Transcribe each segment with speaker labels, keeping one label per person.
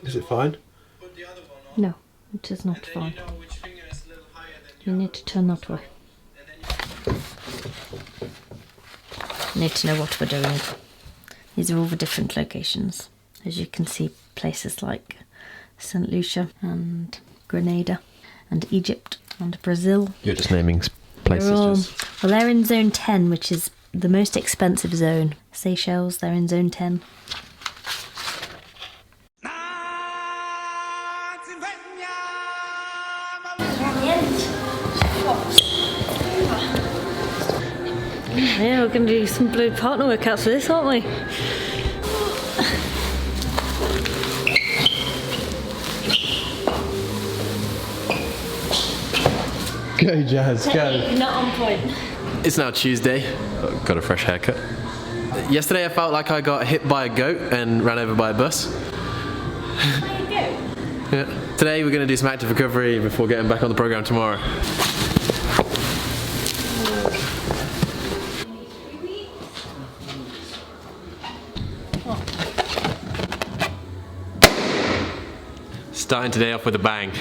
Speaker 1: Is it fine?
Speaker 2: No, it is not fine. You need to turn that way. Need to know what we're doing. These are all the different locations. As you can see, places like St. Lucia and Grenada and Egypt and Brazil.
Speaker 1: You're just naming places.
Speaker 2: Well, they're in zone 10, which is the most expensive zone. Seychelles, they're in zone 10. Yeah, we're going to do some blue partner workouts for this, aren't we?
Speaker 1: Go, Jazz, go.
Speaker 2: Not on point.
Speaker 1: It's now Tuesday. Got a fresh haircut. Yesterday I felt like I got hit by a goat and ran over by a bus.
Speaker 2: There you go.
Speaker 1: Yeah. Today we're going to do some active recovery before getting back on the programme tomorrow. Starting today off with a bang.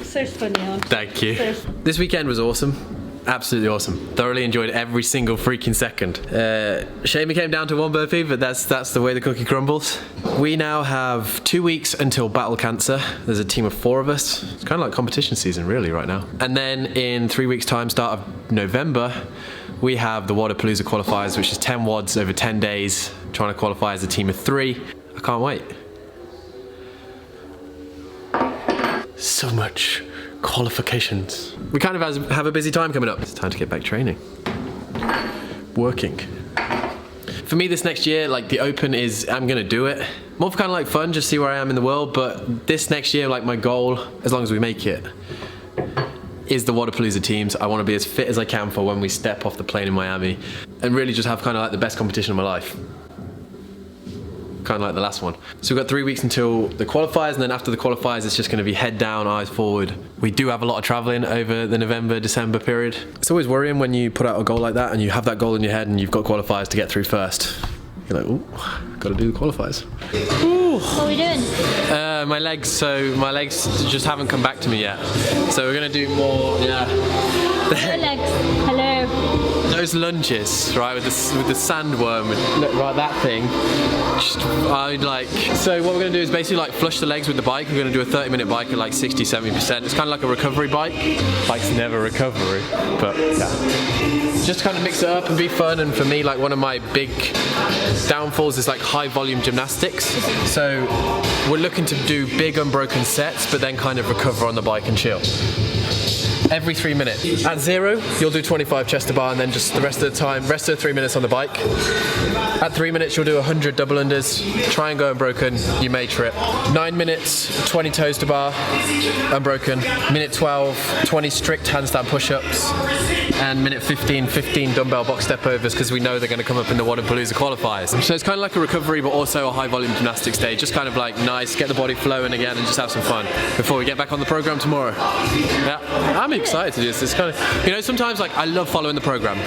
Speaker 2: So funny, aren't you?
Speaker 1: Thank you. This weekend was awesome. Absolutely awesome. Thoroughly enjoyed every single freaking second. Shame it came down to one burpee, but that's the way the cookie crumbles. We now have 2 weeks until Battle Cancer. There's a team of 4 of us. It's kind of like competition season really right now. And then in 3 weeks time, start of November, we have the Waterpalooza qualifiers, which is 10 WODs over 10 days, trying to qualify as a team of 3. I can't wait. So much qualifications. We kind of have a busy time coming up. It's time to get back training. Working. For me this next year, like the Open is, I'm gonna do it. More for kind of like fun, just see where I am in the world, but this next year, like my goal, as long as we make it, is the Waterpalooza teams. I wanna be as fit as I can for when we step off the plane in Miami and really just have kind of like the best competition of my life. Kind of like the last one. So we've got 3 weeks until the qualifiers, and then after the qualifiers it's just going to be head down, eyes forward. We do have a lot of travelling over the November-December period. It's always worrying when you put out a goal like that and you have that goal in your head and you've got qualifiers to get through first. You're like, ooh, got to do the qualifiers. Ooh.
Speaker 2: What are we doing?
Speaker 1: My legs just haven't come back to me yet. So we're going to do more, yeah.
Speaker 2: Hello, legs. Hello.
Speaker 1: Those lunges, right, with the sandworm, right, that thing. So what we're going to do is basically like flush the legs with the bike. We're going to do a 30-minute bike at like 60-70%. It's kind of like a recovery bike. Bike's never recovery, but yeah. Just kind of mix it up and be fun. And for me, like one of my big downfalls is like high volume gymnastics. So we're looking to do big unbroken sets, but then kind of recover on the bike and chill. Every 3 minutes. At 0, you'll do 25 chest to bar, and then just the rest of the time, rest of the 3 minutes on the bike. At 3 minutes, you'll do 100 double unders, try and go unbroken, you may trip. 9 minutes, 20 toes to bar, unbroken. Minute 12, 20 strict handstand push-ups. And minute 15, 15 dumbbell box step overs, because we know they're going to come up in the Waterpalooza qualifiers. So it's kind of like a recovery, but also a high volume gymnastics day. Just kind of like nice, get the body flowing again and just have some fun before we get back on the program tomorrow. Yeah, I'm excited to do this. It's kind of, you know, sometimes like I love following the program.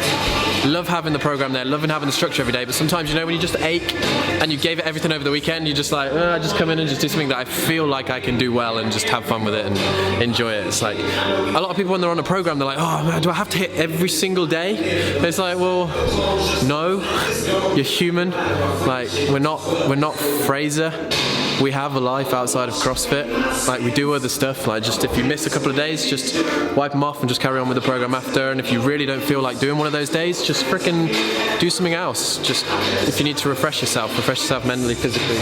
Speaker 1: Love having the program there, loving having the structure every day, but sometimes, you know, when you just ache and you gave it everything over the weekend, you're just like, I just come in and just do something that I feel like I can do well and just have fun with it and enjoy it. It's like, a lot of people when they're on a program, they're like, oh man, do I have to hit every single day? And it's like, well, no, you're human. Like, we're not Fraser. We have a life outside of CrossFit. Like, we do other stuff. Like, just if you miss a couple of days, just wipe them off and just carry on with the program after. And if you really don't feel like doing one of those days, just frickin' do something else. Just if you need to refresh yourself mentally, physically.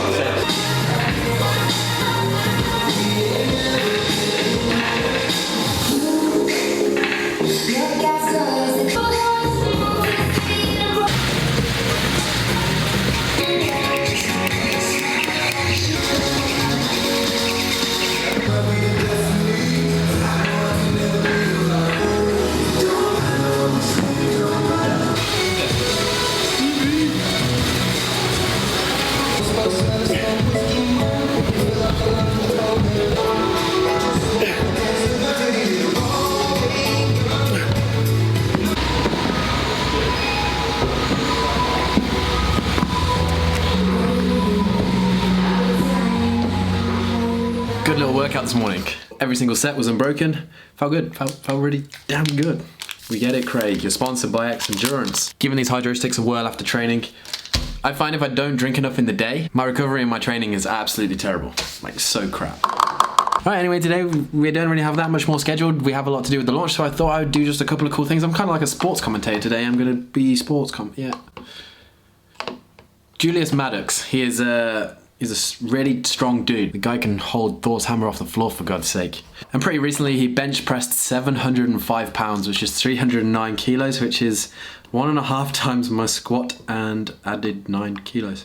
Speaker 1: workout this morning. Every single set was unbroken. Felt good. Felt really damn good. We get it, Craig. You're sponsored by X Endurance. Giving these hydro sticks a whirl after training. I find if I don't drink enough in the day, my recovery and my training is absolutely terrible. Like, so crap. Right, anyway, today we don't really have that much more scheduled. We have a lot to do with the launch, so I thought I would do just a couple of cool things. I'm kind of like a sports commentator today. I'm going to be yeah. Julius Maddox, he's a really strong dude. The guy can hold Thor's hammer off the floor, for God's sake. And pretty recently he bench pressed 705 pounds, which is 309 kilos, which is 1.5 times my squat, and added 9 kilos.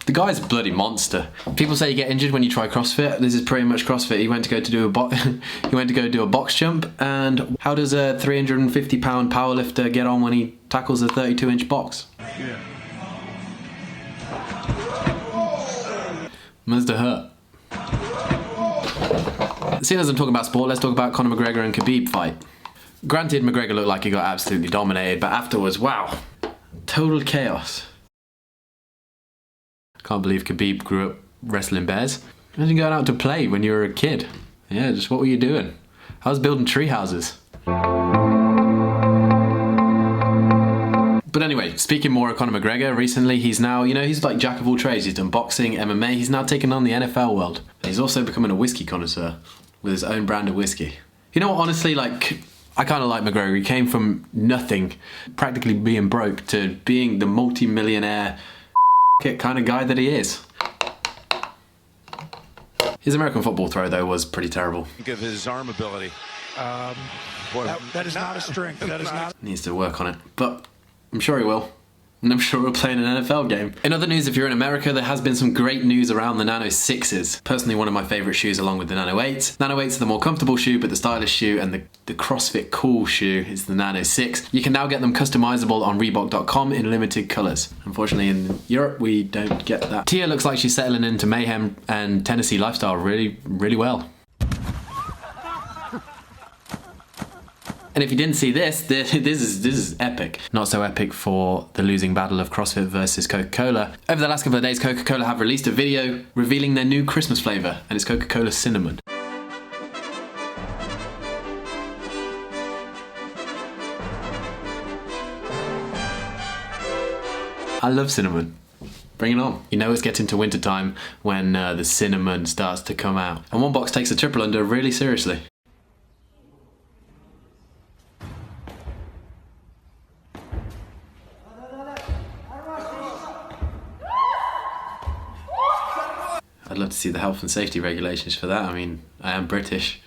Speaker 1: The guy's a bloody monster. People say you get injured when you try CrossFit. This is pretty much CrossFit. He went to go do a box jump, and how does a 350-pound powerlifter get on when he tackles a 32-inch box? Yeah. Must have hurt. Seeing as I'm talking about sport, let's talk about Conor McGregor and Khabib fight. Granted, McGregor looked like he got absolutely dominated, but afterwards, wow, total chaos. Can't believe Khabib grew up wrestling bears. Imagine going out to play when you were a kid. Yeah, just what were you doing? I was building tree houses. But anyway, speaking more of Conor McGregor, recently he's now, he's like jack of all trades. He's done boxing, MMA, he's now taken on the NFL world. He's also becoming a whiskey connoisseur with his own brand of whiskey. You know what, honestly, like, I kind of like McGregor. He came from nothing, practically being broke, to being the multi-millionaire kind of guy that he is. His American football throw, though, was pretty terrible.
Speaker 3: Think of his arm ability.
Speaker 4: That is not a strength. That is not.
Speaker 1: Needs to work on it, but I'm sure he will. And I'm sure we'll play in an NFL game. In other news, if you're in America, there has been some great news around the Nano 6s. Personally, one of my favourite shoes along with the Nano 8s. Nano 8s are the more comfortable shoe, but the stylish shoe and the CrossFit cool shoe is the Nano 6. You can now get them customizable on Reebok.com in limited colours. Unfortunately, in Europe, we don't get that. Tia looks like she's settling into mayhem and Tennessee lifestyle really, really well. And if you didn't see this is epic. Not so epic for the losing battle of CrossFit versus Coca-Cola. Over the last couple of days, Coca-Cola have released a video revealing their new Christmas flavour, and it's Coca-Cola Cinnamon. I love cinnamon. Bring it on. You know it's getting to winter time when the cinnamon starts to come out. And one box takes a triple under really seriously. I'd love to see the health and safety regulations for that. I mean, I am British.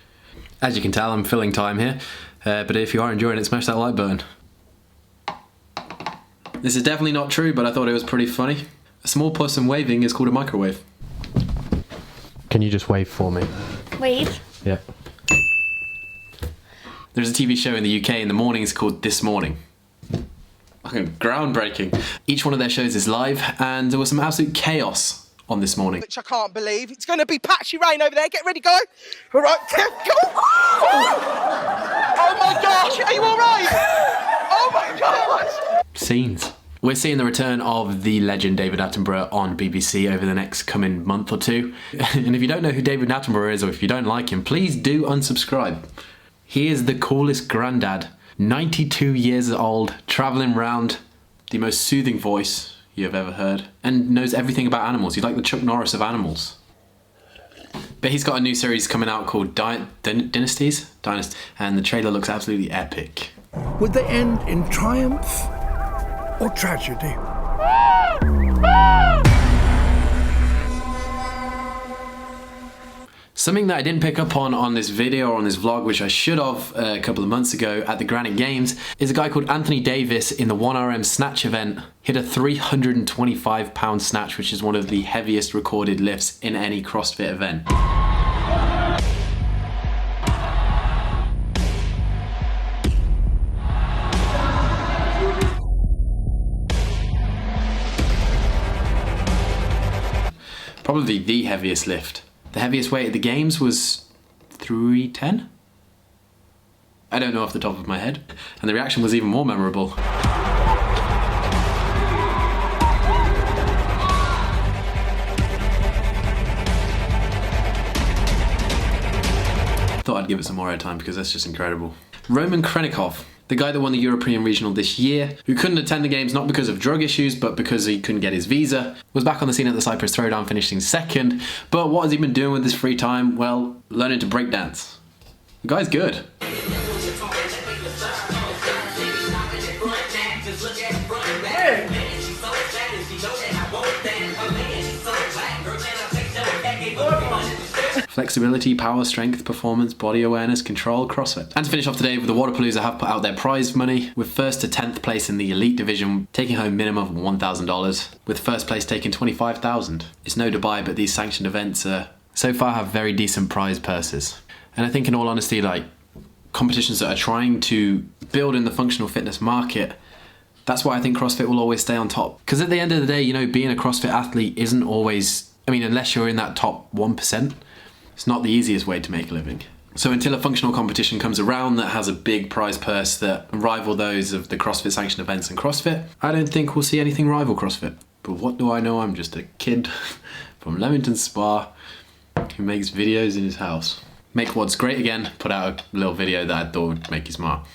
Speaker 1: As you can tell, I'm filling time here. But if you are enjoying it, smash that like button. This is definitely not true, but I thought it was pretty funny. A small person waving is called a microwave. Can you just wave for me?
Speaker 2: Wave?
Speaker 1: Yeah. There's a TV show in the UK in the mornings called This Morning. Groundbreaking. Each one of their shows is live, and there was some absolute chaos on This Morning.
Speaker 5: Which I can't believe. It's going to be patchy rain over there. Get ready, go. All right, go. Oh my gosh, are you all right? Oh my gosh.
Speaker 1: Scenes. We're seeing the return of the legend David Attenborough on BBC over the next coming month or two. And if you don't know who David Attenborough is, or if you don't like him, please do unsubscribe. He is the coolest granddad. 92 years old, travelling around, the most soothing voice you have ever heard, and knows everything about animals. He's like the Chuck Norris of animals. But he's got a new series coming out called Dynasty, and the trailer looks absolutely epic.
Speaker 4: Would they end in triumph or tragedy?
Speaker 1: Something that I didn't pick up on this video or on this vlog, which I should have a couple of months ago at the Granite Games, is a guy called Anthony Davis in the 1RM snatch event hit a 325 pound snatch, which is one of the heaviest recorded lifts in any CrossFit event. Probably the heaviest lift. The heaviest weight at the games was 310? I don't know off the top of my head. And the reaction was even more memorable. give it some more airtime because that's just incredible. Roman Khrennikov, the guy that won the European Regional this year, who couldn't attend the games not because of drug issues, but because he couldn't get his visa, was back on the scene at the Cyprus Throwdown, finishing second. But what has he been doing with his free time? Well, learning to break dance. The guy's good. Flexibility, power, strength, performance, body awareness, control, CrossFit. And to finish off today, with the Waterpalooza have put out their prize money, with 1st to 10th place in the elite division taking home minimum of $1,000, with 1st place taking $25,000. It's no Dubai, but these sanctioned events so far have very decent prize purses. And I think in all honesty, like competitions that are trying to build in the functional fitness market, that's why I think CrossFit will always stay on top. Because at the end of the day, you know, being a CrossFit athlete isn't always, I mean, unless you're in that top 1%, it's not the easiest way to make a living. So until a functional competition comes around that has a big prize purse that rival those of the CrossFit sanctioned events and CrossFit, I don't think we'll see anything rival CrossFit. But what do I know? I'm just a kid from Leamington Spa who makes videos in his house. Make What's Great Again put out a little video that I thought would make you smile.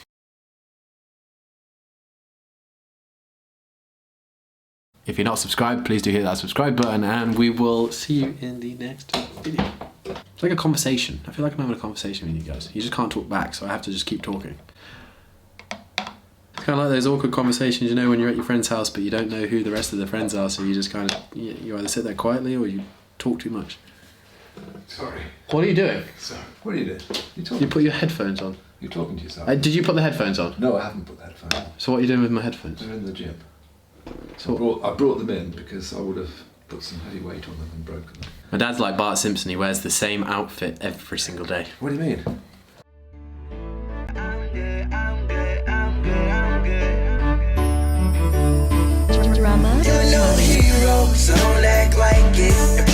Speaker 1: If you're not subscribed, please do hit that subscribe button, and we will see you in the next video. It's like a conversation. I feel like I'm having a conversation with you guys. You just can't talk back, so I have to just keep talking. It's kind of like those awkward conversations, you know, when you're at your friend's house but you don't know who the rest of the friends are, so you just kind of, you either sit there quietly or you talk too much.
Speaker 3: Sorry.
Speaker 1: What are you doing?
Speaker 3: So, what are you doing? You're talking.
Speaker 1: You put your headphones on.
Speaker 3: You're talking to yourself.
Speaker 1: Did you put the headphones on?
Speaker 3: No, I haven't put the headphones on.
Speaker 1: So what are you doing with my headphones?
Speaker 3: They're in the gym.
Speaker 1: So
Speaker 3: I brought them in because I would have put some heavy weight on them and broken them.
Speaker 1: my dad's like Bart Simpson. He wears the same outfit every single day.
Speaker 3: What do you mean?
Speaker 6: Drama.
Speaker 7: You're no hero, so don't act like it.